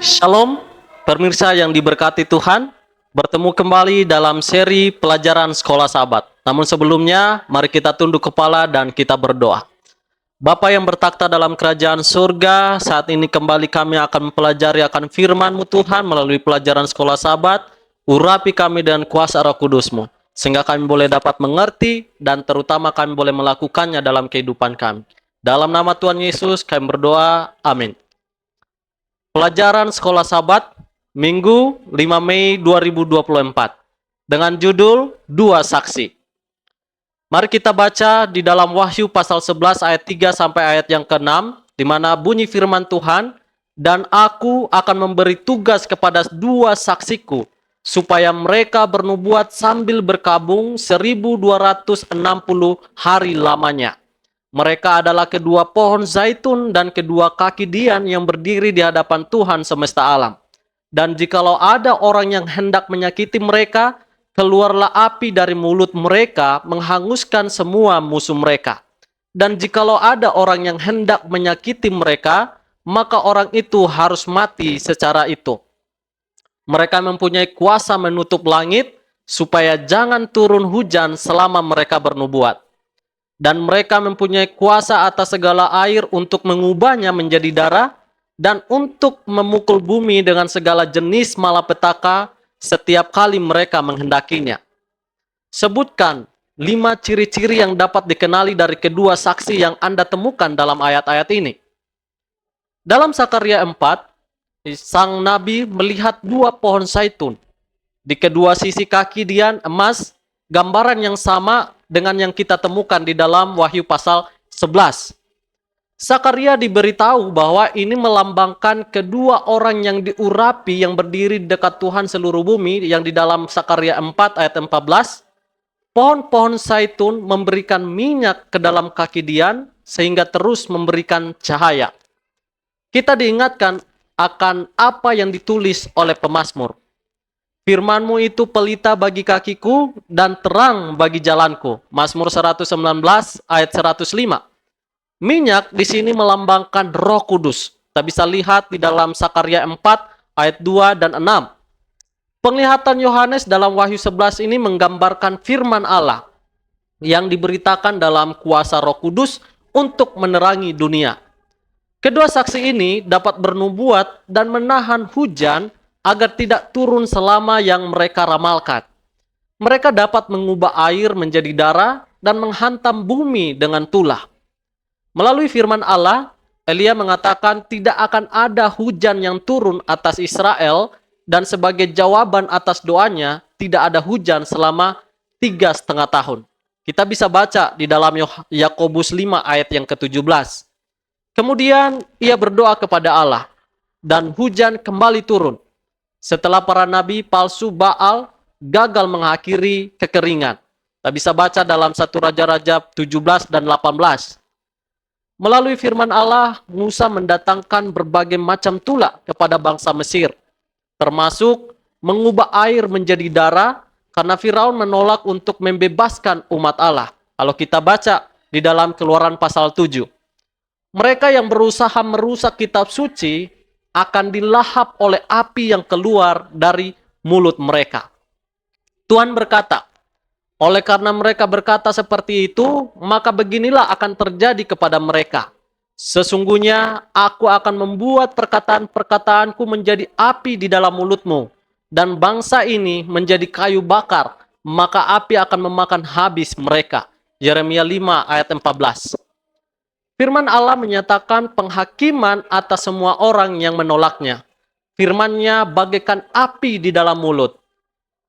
Shalom, pemirsa yang diberkati Tuhan. Bertemu kembali dalam seri pelajaran Sekolah Sabat. Namun sebelumnya, mari kita tunduk kepala dan kita berdoa. Bapa yang bertakhta dalam kerajaan surga, saat ini kembali kami akan mempelajari akan firman-Mu Tuhan melalui pelajaran Sekolah Sabat. Urapi kami dengan kuasa Roh Kudus-Mu, sehingga kami boleh dapat mengerti dan terutama kami boleh melakukannya dalam kehidupan kami. Dalam nama Tuhan Yesus kami berdoa, amin. Pelajaran Sekolah Sabat, Minggu 5 Mei 2024, dengan judul Dua Saksi. Mari kita baca di dalam Wahyu pasal 11 ayat 3 sampai ayat yang ke-6, di mana bunyi firman Tuhan, "Dan aku akan memberi tugas kepada dua saksiku, supaya mereka bernubuat sambil berkabung 1260 hari lamanya. Mereka adalah kedua pohon zaitun dan kedua kaki dian yang berdiri di hadapan Tuhan semesta alam. Dan jikalau ada orang yang hendak menyakiti mereka, keluarlah api dari mulut mereka menghanguskan semua musuh mereka. Dan jikalau ada orang yang hendak menyakiti mereka, maka orang itu harus mati secara itu. Mereka mempunyai kuasa menutup langit, supaya jangan turun hujan selama mereka bernubuat. Dan mereka mempunyai kuasa atas segala air untuk mengubahnya menjadi darah, dan untuk memukul bumi dengan segala jenis malapetaka setiap kali mereka menghendakinya. Sebutkan 5 ciri-ciri yang dapat dikenali dari kedua saksi yang Anda temukan dalam ayat-ayat ini. Dalam Sakaria 4, sang nabi melihat 2 pohon zaitun. Di kedua sisi kaki dian emas, gambaran yang sama dengan yang kita temukan di dalam Wahyu pasal 11. Sakaria diberitahu bahwa ini melambangkan kedua orang yang diurapi yang berdiri di dekat Tuhan seluruh bumi, yang di dalam Sakaria 4 ayat 14. Pohon-pohon zaitun memberikan minyak ke dalam kaki dian sehingga terus memberikan cahaya. Kita diingatkan akan apa yang ditulis oleh pemazmur. Firman-Mu itu pelita bagi kakiku dan terang bagi jalanku. Mazmur 119 ayat 105. Minyak di sini melambangkan Roh Kudus. Kita bisa lihat di dalam Sakaria 4 ayat 2 dan 6. Penglihatan Yohanes dalam Wahyu 11 ini menggambarkan firman Allah yang diberitakan dalam kuasa Roh Kudus untuk menerangi dunia. Kedua saksi ini dapat bernubuat dan menahan hujan agar tidak turun selama yang mereka ramalkan. Mereka dapat mengubah air menjadi darah dan menghantam bumi dengan tulah. Melalui firman Allah, Elia mengatakan tidak akan ada hujan yang turun atas Israel, dan sebagai jawaban atas doanya, tidak ada hujan selama 3,5 tahun. Kita bisa baca di dalam Yakobus 5 ayat yang ke-17. Kemudian ia berdoa kepada Allah, dan hujan kembali turun. Setelah para nabi palsu Baal gagal mengakhiri kekeringan. Kita bisa baca dalam 1 Raja-Raja 17 dan 18. Melalui firman Allah, Musa mendatangkan berbagai macam tulah kepada bangsa Mesir, termasuk mengubah air menjadi darah karena Firaun menolak untuk membebaskan umat Allah. Kalau kita baca di dalam Keluaran pasal 7. Mereka yang berusaha merusak kitab suci akan dilahap oleh api yang keluar dari mulut mereka. Tuhan berkata, oleh karena mereka berkata seperti itu, maka beginilah akan terjadi kepada mereka. Sesungguhnya aku akan membuat perkataan-perkataanku menjadi api di dalam mulutmu, dan bangsa ini menjadi kayu bakar, maka api akan memakan habis mereka. Yeremia 5 ayat 14. Firman Allah menyatakan penghakiman atas semua orang yang menolaknya. Firman-Nya bagaikan api di dalam mulut.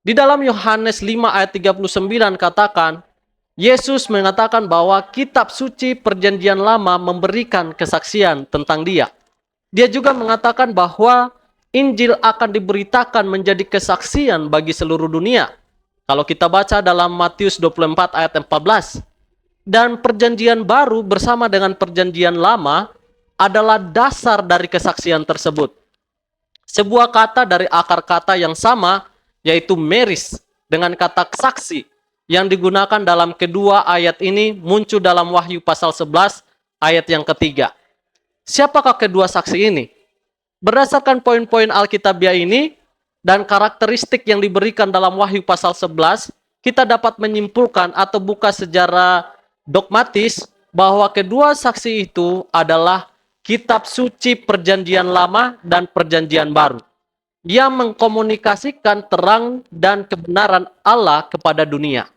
Di dalam Yohanes 5 ayat 39 katakan, Yesus mengatakan bahwa kitab suci perjanjian lama memberikan kesaksian tentang Dia. Dia juga mengatakan bahwa Injil akan diberitakan menjadi kesaksian bagi seluruh dunia. Kalau kita baca dalam Matius 24 ayat 14. Dan perjanjian baru bersama dengan perjanjian lama adalah dasar dari kesaksian tersebut. Sebuah kata dari akar kata yang sama, yaitu meris, dengan kata saksi, yang digunakan dalam kedua ayat ini muncul dalam Wahyu pasal 11 ayat yang ketiga. Siapakah kedua saksi ini? Berdasarkan poin-poin Alkitabiah ini dan karakteristik yang diberikan dalam Wahyu pasal 11, kita dapat menyimpulkan atau buka secara dogmatis bahwa kedua saksi itu adalah kitab suci Perjanjian Lama dan Perjanjian Baru yang mengkomunikasikan terang dan kebenaran Allah kepada dunia.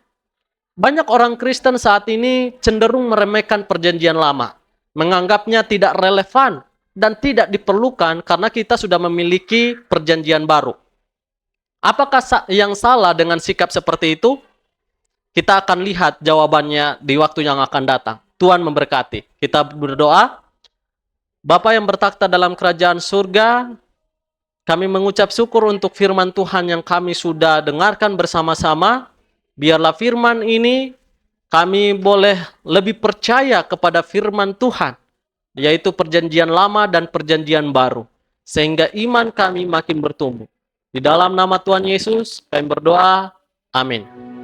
Banyak orang Kristen saat ini cenderung meremehkan Perjanjian Lama, menganggapnya tidak relevan dan tidak diperlukan karena kita sudah memiliki Perjanjian Baru. Apakah yang salah dengan sikap seperti itu? Kita akan lihat jawabannya di waktu yang akan datang. Tuhan memberkati. Kita berdoa. Bapa yang bertakhta dalam kerajaan surga, kami mengucap syukur untuk firman Tuhan yang kami sudah dengarkan bersama-sama. Biarlah firman ini kami boleh lebih percaya kepada firman Tuhan, yaitu Perjanjian Lama dan Perjanjian Baru, sehingga iman kami makin bertumbuh. Di dalam nama Tuhan Yesus, kami berdoa. Amin.